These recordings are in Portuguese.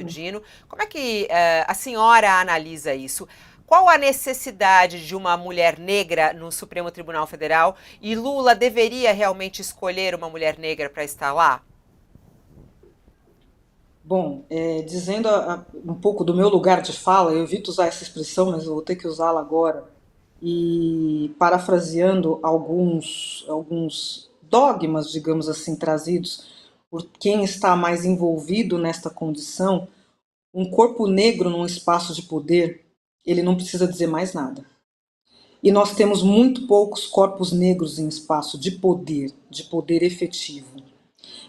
Dino. Como é que a senhora analisa isso? Qual a necessidade de uma mulher negra no Supremo Tribunal Federal? E Lula deveria realmente escolher uma mulher negra para estar lá? Bom, dizendo um pouco do meu lugar de fala, eu evito usar essa expressão, mas eu vou ter que usá-la agora, e parafraseando alguns dogmas, digamos assim, trazidos por quem está mais envolvido nesta condição, um corpo negro num espaço de poder, ele não precisa dizer mais nada. E nós temos muito poucos corpos negros em espaço de poder efetivo.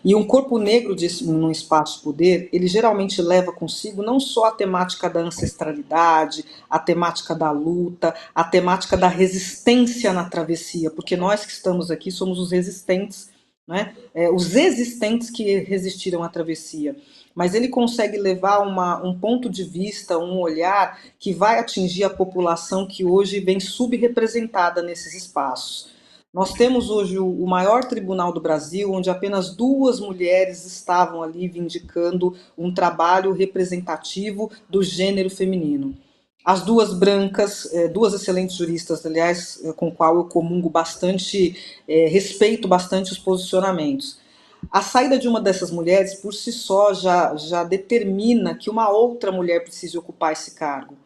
E um corpo negro num espaço de poder, ele geralmente leva consigo não só a temática da ancestralidade, a temática da luta, a temática da resistência na travessia, porque nós que estamos aqui somos os resistentes, né? Os existentes que resistiram à travessia. Mas ele consegue levar um ponto de vista, um olhar que vai atingir a população que hoje vem subrepresentada nesses espaços. Nós temos hoje o maior tribunal do Brasil, onde apenas duas mulheres estavam ali vindicando um trabalho representativo do gênero feminino. As duas brancas, duas excelentes juristas, aliás, com qual eu comungo bastante, respeito bastante os posicionamentos. A saída de uma dessas mulheres, por si só, já determina que uma outra mulher precise ocupar esse cargo.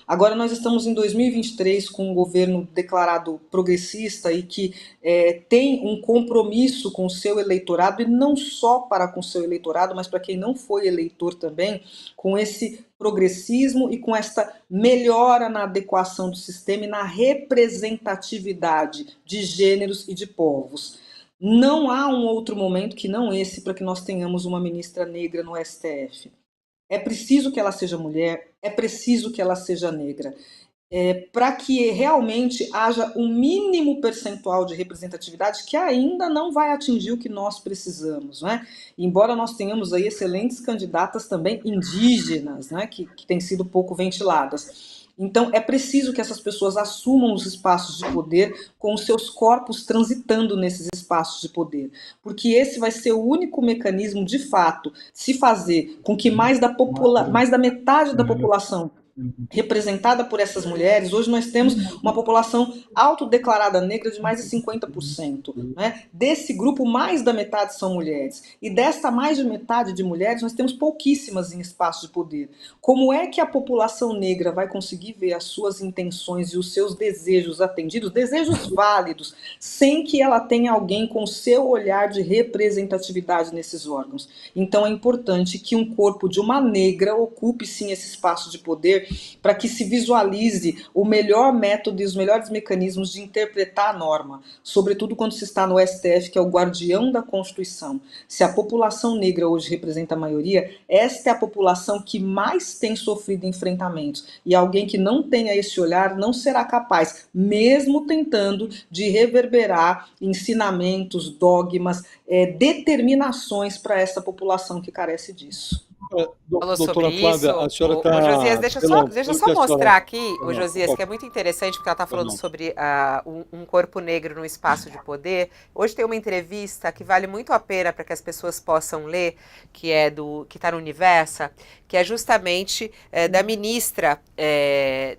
Agora nós estamos em 2023 com um governo declarado progressista e que tem um compromisso com o seu eleitorado, e não só para com o seu eleitorado, mas para quem não foi eleitor também, com esse progressismo e com esta melhora na adequação do sistema e na representatividade de gêneros e de povos. Não há um outro momento que não esse para que nós tenhamos uma ministra negra no STF. É preciso que ela seja mulher, é preciso que ela seja negra, para que realmente haja um mínimo percentual de representatividade que ainda não vai atingir o que nós precisamos, né? Embora nós tenhamos aí excelentes candidatas também indígenas, né, que têm sido pouco ventiladas. Então, é preciso que essas pessoas assumam os espaços de poder com os seus corpos transitando nesses espaços de poder, porque esse vai ser o único mecanismo, de fato, se fazer com que mais da metade da população representada por essas mulheres. Hoje nós temos uma população autodeclarada negra de mais de 50%. Né? Desse grupo, mais da metade são mulheres. E desta mais de metade de mulheres, nós temos pouquíssimas em espaço de poder. Como é que a população negra vai conseguir ver as suas intenções e os seus desejos atendidos, desejos válidos, sem que ela tenha alguém com seu olhar de representatividade nesses órgãos? Então é importante que um corpo de uma negra ocupe sim esse espaço de poder, para que se visualize o melhor método e os melhores mecanismos de interpretar a norma, sobretudo quando se está no STF, que é o guardião da Constituição. Se a população negra hoje representa a maioria, esta é a população que mais tem sofrido enfrentamentos, e alguém que não tenha esse olhar não será capaz, mesmo tentando, de reverberar ensinamentos, dogmas, determinações para essa população que carece disso. Falou sobre Doutora Flávia, isso. a senhora Ô, Josias, está. deixa eu Pelo só que a mostrar senhora. aqui, o Perdão, Josias, que é muito interessante, porque ela está falando perdão. sobre um corpo negro no espaço de poder. Hoje tem uma entrevista que vale muito a pena para que as pessoas possam ler, que está no Universa, que é justamente da ministra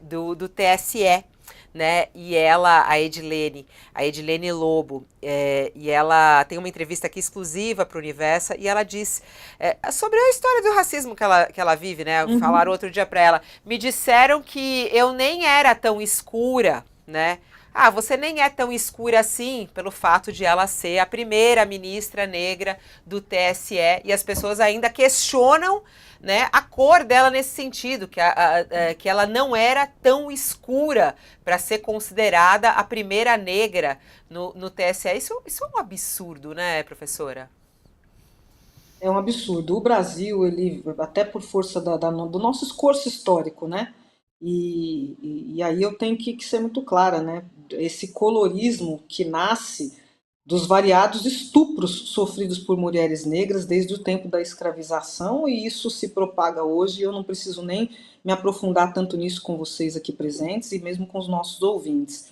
do TSE. Né? E ela, a Edilene Lobo, e ela tem uma entrevista aqui exclusiva para o Universo, e ela diz sobre a história do racismo que ela vive, né? Falaram outro dia para ela, me disseram que eu nem era tão escura, né? Ah, você nem é tão escura assim, pelo fato de ela ser a primeira ministra negra do TSE, e as pessoas ainda questionam, né, a cor dela nesse sentido, que ela não era tão escura para ser considerada a primeira negra no TSE. Isso é um absurdo, né, professora? É um absurdo. O Brasil, ele, até por força do nosso esforço histórico, né? E aí eu tenho que ser muito clara, né? Esse colorismo que nasce dos variados estupros sofridos por mulheres negras desde o tempo da escravização, e isso se propaga hoje, e eu não preciso nem me aprofundar tanto nisso com vocês aqui presentes e mesmo com os nossos ouvintes.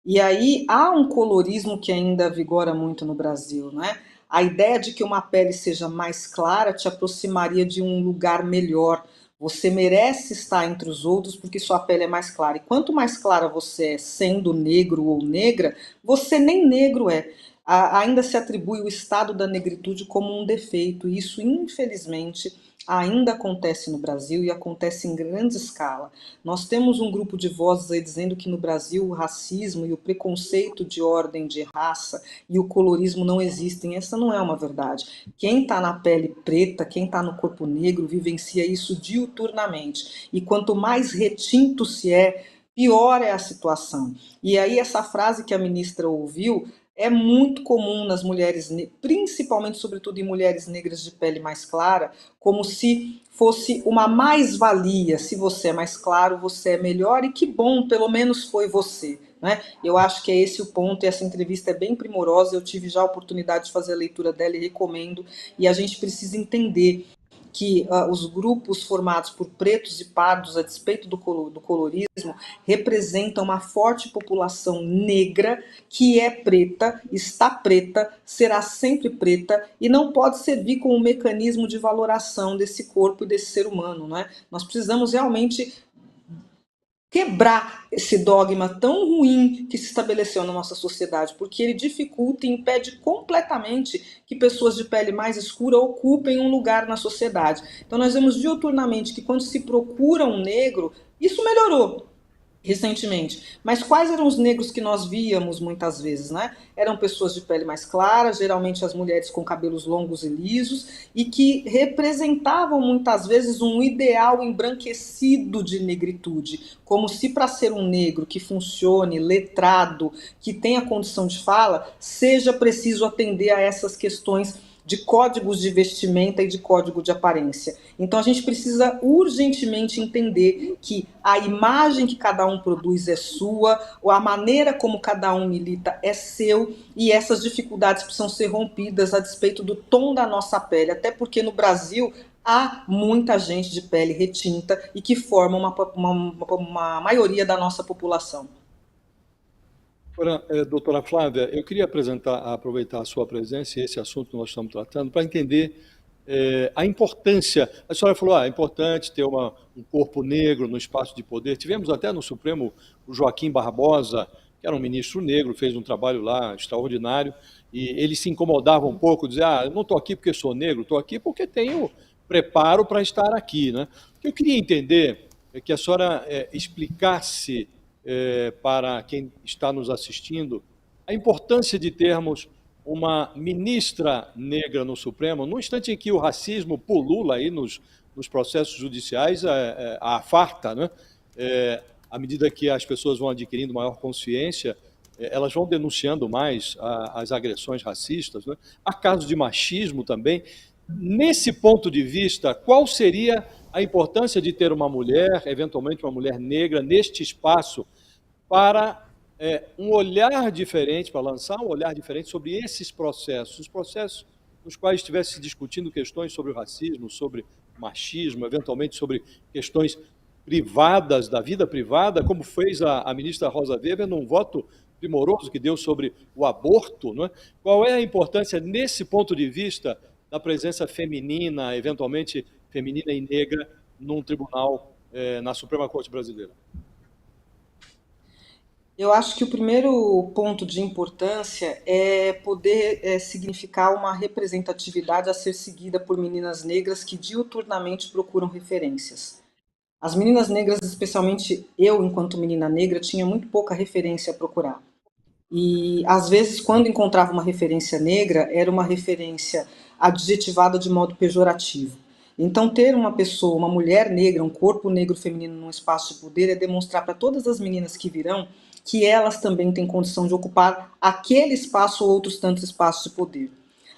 E aí há um colorismo que ainda vigora muito no Brasil, né? A ideia de que uma pele seja mais clara te aproximaria de um lugar melhor. Você merece estar entre os outros porque sua pele é mais clara. E quanto mais clara você é, sendo negro ou negra, você nem negro é. Ainda se atribui o estado da negritude como um defeito. E isso, infelizmente, ainda acontece no Brasil e acontece em grande escala. Nós temos um grupo de vozes aí dizendo que no Brasil o racismo e o preconceito de ordem de raça e o colorismo não existem. Essa não é uma verdade. Quem está na pele preta, quem está no corpo negro, vivencia isso diuturnamente. E quanto mais retinto se é, pior é a situação. E aí essa frase que a ministra ouviu é muito comum nas mulheres, principalmente, sobretudo em mulheres negras de pele mais clara, como se fosse uma mais-valia. Se você é mais claro, você é melhor, e que bom, pelo menos foi você. Né? Eu acho que é esse o ponto, e essa entrevista é bem primorosa, eu tive já a oportunidade de fazer a leitura dela e recomendo, e a gente precisa entender que os grupos formados por pretos e pardos, a despeito do colorismo, representam uma forte população negra que é preta, está preta, será sempre preta e não pode servir como um mecanismo de valoração desse corpo e desse ser humano. Não é? Nós precisamos realmente quebrar esse dogma tão ruim que se estabeleceu na nossa sociedade, porque ele dificulta e impede completamente que pessoas de pele mais escura ocupem um lugar na sociedade. Então nós vemos diuturnamente que quando se procura um negro, isso melhorou recentemente. Mas quais eram os negros que nós víamos muitas vezes, né? Eram pessoas de pele mais clara, geralmente as mulheres com cabelos longos e lisos, e que representavam muitas vezes um ideal embranquecido de negritude, como se para ser um negro que funcione, letrado, que tenha condição de fala, seja preciso atender a essas questões de códigos de vestimenta e de código de aparência. Então a gente precisa urgentemente entender que a imagem que cada um produz é sua, ou a maneira como cada um milita é seu, e essas dificuldades precisam ser rompidas a despeito do tom da nossa pele, até porque no Brasil há muita gente de pele retinta e que forma uma maioria da nossa população. Agora, doutora Flávia, eu queria aproveitar a sua presença e esse assunto que nós estamos tratando para entender a importância. A senhora falou, é importante ter um corpo negro no espaço de poder. Tivemos até no Supremo o Joaquim Barbosa, que era um ministro negro, fez um trabalho lá extraordinário, e ele se incomodava um pouco, dizia, eu não estou aqui porque sou negro, estou aqui porque tenho preparo para estar aqui. Né? O que eu queria entender é que a senhora explicasse para quem está nos assistindo a importância de termos uma ministra negra no Supremo, no instante em que o racismo pulula aí nos processos judiciais, a farta, né? À medida que as pessoas vão adquirindo maior consciência, elas vão denunciando mais as agressões racistas, né? Há casos de machismo também. Nesse ponto de vista, qual seria a importância de ter uma mulher, eventualmente uma mulher negra, neste espaço, para um olhar diferente, para lançar um olhar diferente sobre esses processos, os processos nos quais estivesse se discutindo questões sobre o racismo, sobre machismo, eventualmente sobre questões privadas, da vida privada, como fez a ministra Rosa Weber num voto primoroso que deu sobre o aborto. Não é? Qual é a importância, nesse ponto de vista, da presença feminina, eventualmente feminina e negra, num tribunal, na Suprema Corte Brasileira? Eu acho que o primeiro ponto de importância é poder significar uma representatividade a ser seguida por meninas negras que diuturnamente procuram referências. As meninas negras, especialmente eu, enquanto menina negra, tinha muito pouca referência a procurar. E, às vezes, quando encontrava uma referência negra, era uma referência adjetivada de modo pejorativo. Então, ter uma pessoa, uma mulher negra, um corpo negro feminino num espaço de poder é demonstrar para todas as meninas que virão que elas também têm condição de ocupar aquele espaço ou outros tantos espaços de poder.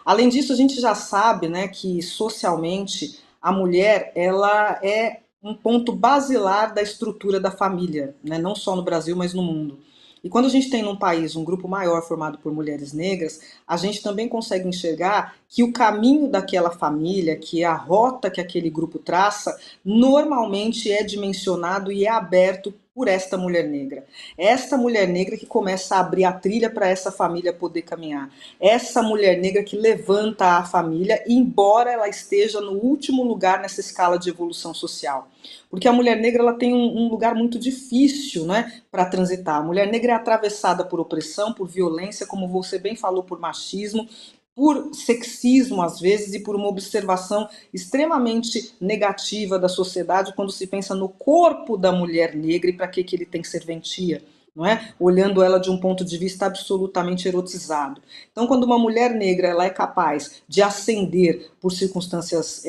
Além disso, a gente já sabe, né, que socialmente a mulher ela é um ponto basilar da estrutura da família, né, não só no Brasil, mas no mundo. E quando a gente tem num país um grupo maior formado por mulheres negras, a gente também consegue enxergar que o caminho daquela família, que é a rota que aquele grupo traça, normalmente é dimensionado e é aberto por esta mulher negra. Esta mulher negra que começa a abrir a trilha para essa família poder caminhar. Essa mulher negra que levanta a família, embora ela esteja no último lugar nessa escala de evolução social. Porque a mulher negra ela tem um lugar muito difícil, né, para transitar. A mulher negra é atravessada por opressão, por violência, como você bem falou, por machismo, por sexismo às vezes e por uma observação extremamente negativa da sociedade quando se pensa no corpo da mulher negra e para que ele tem serventia, não é? Olhando ela de um ponto de vista absolutamente erotizado. Então, quando uma mulher negra ela é capaz de ascender por circunstâncias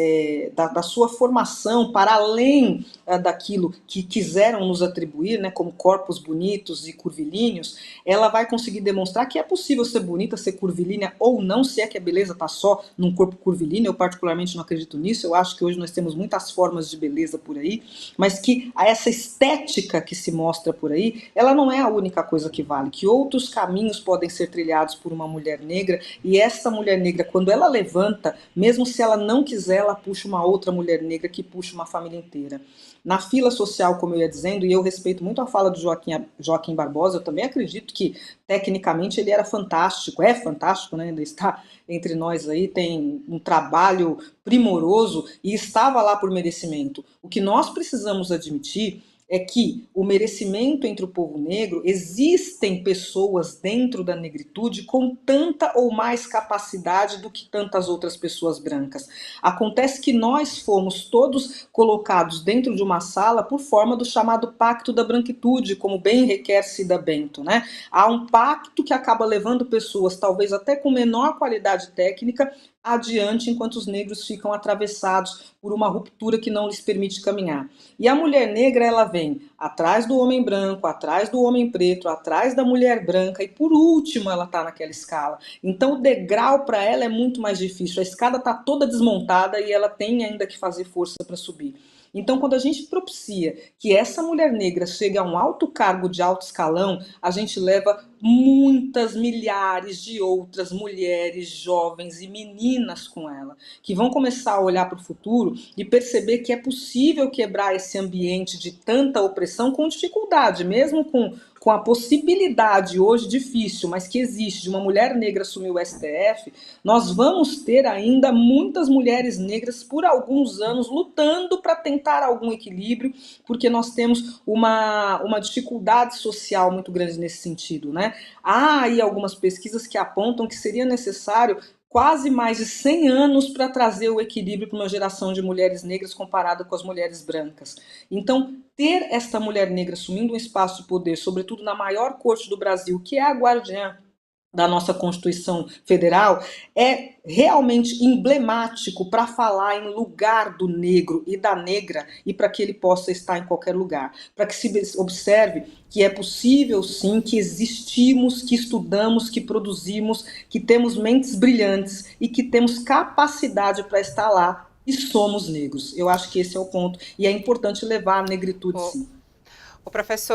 da sua formação para além daquilo que quiseram nos atribuir, né, como corpos bonitos e curvilíneos, ela vai conseguir demonstrar que é possível ser bonita, ser curvilínea ou não, se é que a beleza está só num corpo curvilíneo. Eu particularmente não acredito nisso, eu acho que hoje nós temos muitas formas de beleza por aí, mas que essa estética que se mostra por aí, ela não é a única coisa que vale, que outros caminhos podem ser trilhados por uma mulher negra, e essa mulher negra, quando ela levanta, mesmo se ela não quiser, ela puxa uma outra mulher negra que puxa uma família inteira. Na fila social, como eu ia dizendo, e eu respeito muito a fala do Joaquim Barbosa, eu também acredito que tecnicamente ele era fantástico, é fantástico, né? Ainda está entre nós aí, tem um trabalho primoroso e estava lá por merecimento. O que nós precisamos admitir é que o merecimento entre o povo negro, existem pessoas dentro da negritude com tanta ou mais capacidade do que tantas outras pessoas brancas. Acontece que nós fomos todos colocados dentro de uma sala por forma do chamado pacto da branquitude, como bem requer Cida Bento, né? Há um pacto que acaba levando pessoas, talvez até com menor qualidade técnica, adiante, enquanto os negros ficam atravessados por uma ruptura que não lhes permite caminhar. E a mulher negra, ela vem atrás do homem branco, atrás do homem preto, atrás da mulher branca, e por último ela está naquela escala. Então o degrau para ela é muito mais difícil, a escada está toda desmontada e ela tem ainda que fazer força para subir. Então, quando a gente propicia que essa mulher negra chegue a um alto cargo de alto escalão, a gente leva muitas milhares de outras mulheres jovens e meninas com ela, que vão começar a olhar para o futuro e perceber que é possível quebrar esse ambiente de tanta opressão com dificuldade, mesmo com a possibilidade hoje difícil, mas que existe, de uma mulher negra assumir o STF. Nós vamos ter ainda muitas mulheres negras por alguns anos lutando para tentar algum equilíbrio, porque nós temos uma dificuldade social muito grande nesse sentido, né? Há aí algumas pesquisas que apontam que seria necessário quase mais de 100 anos para trazer o equilíbrio para uma geração de mulheres negras comparada com as mulheres brancas. Então, ter esta mulher negra assumindo um espaço de poder, sobretudo na maior corte do Brasil, que é a guardiã da nossa Constituição Federal, é realmente emblemático para falar em lugar do negro e da negra e para que ele possa estar em qualquer lugar. Para que se observe que é possível sim, que existimos, que estudamos, que produzimos, que temos mentes brilhantes e que temos capacidade para estar lá e somos negros. Eu acho que esse é o ponto e é importante levar a negritude sim. O professor